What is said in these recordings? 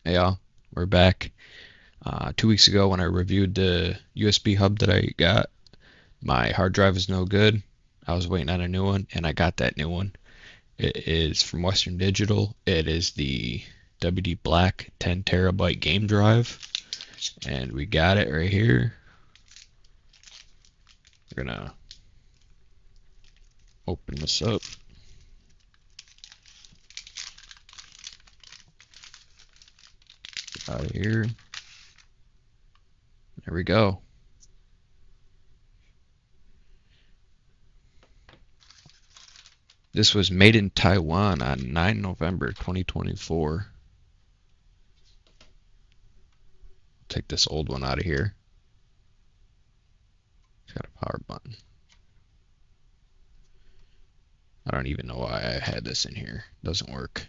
Hey y'all, we're back. 2 weeks ago when I reviewed the USB hub that I got, my hard drive is no good. I was waiting on a new one and I got that new one. It is from Western Digital. It is the WD Black 10 terabyte game drive and we got it right here. We're gonna open this up. Out of here. There we go. This was made in Taiwan on 9 November 2024. Take this old one out of here. It's got a power button. I don't even know why I had this in here. Doesn't work.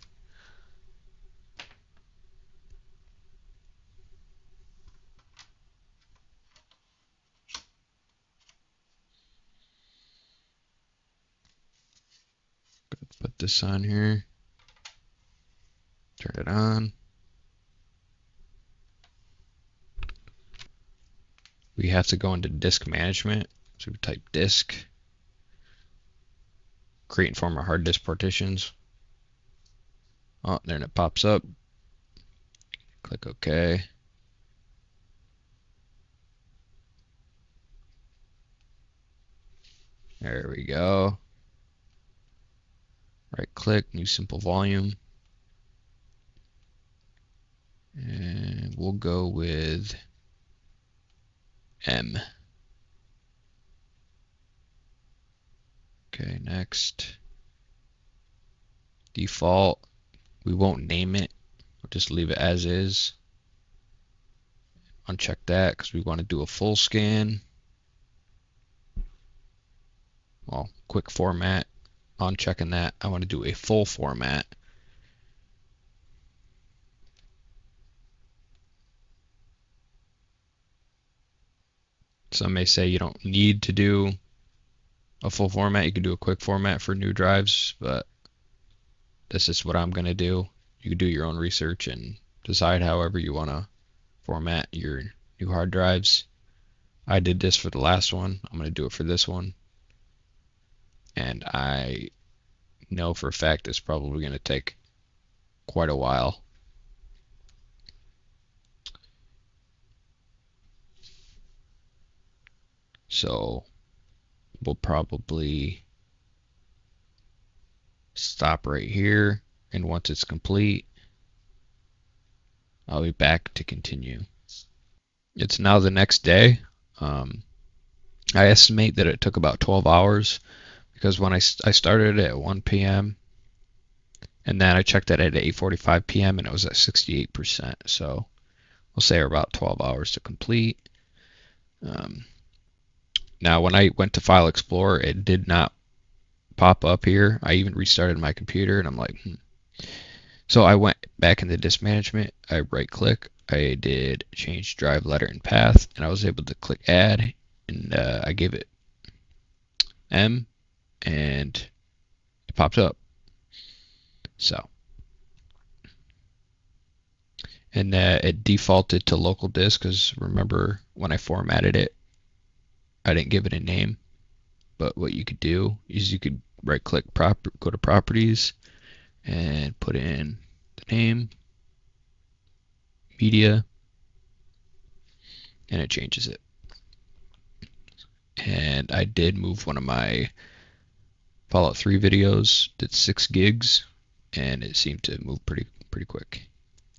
Put this on here. Turn it on. We have to go into disk management. So we type disk. Create and format hard disk partitions. Oh, then it pops up. Click OK. There we go. Right click, new simple volume. And we'll go with M. Okay, next. Default. We won't name it. We'll just leave it as is. Uncheck that because we want to do a full scan. Well, quick format. Unchecking that. I want to do a full format. Some may say you don't need to do a full format. You can do a quick format for new drives, but this is what I'm going to do. You can do your own research and decide however you want to format your new hard drives. I did this for the last one. I'm going to do it for this one. And I know for a fact it's probably going to take quite a while. So we'll probably stop right here, and once it's complete, I'll be back to continue. It's now the next day. I estimate that it took about 12 hours because when I started it at 1 p.m. and then I checked it at 8:45 p.m. and it was at 68%. So we'll say about 12 hours to complete. Now, when I went to File Explorer, it did not pop up here. I even restarted my computer and I'm like, So I went back into disk management. I right click. I did change drive letter and path, and I was able to click add, and I gave it M, and it popped up. So, and it defaulted to local disk because remember when I formatted it, I didn't give it a name. But what you could do is you could right click, go to properties, and put in the name, media, and it changes it. And I did move one of my Fallout 3 videos, did 6 gigs, and it seemed to move pretty quick.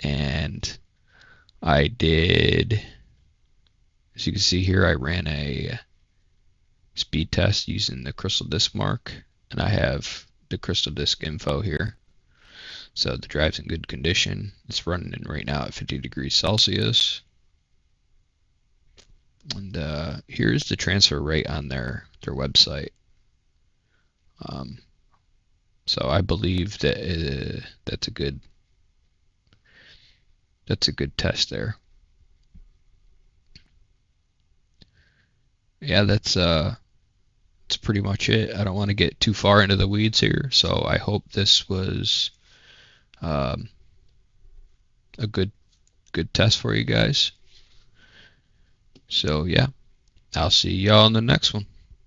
And I did, as you can see here, I ran a speed test using the CrystalDiskMark, and I have the CrystalDisk info here. So the drive's in good condition. It's running in right now at 50 degrees Celsius. And here's the transfer rate on their website. So I believe that that's a good test there. Yeah, that's pretty much it. I don't want to get too far into the weeds here, so I hope this was a good good test for you guys. So yeah, I'll see y'all in the next one.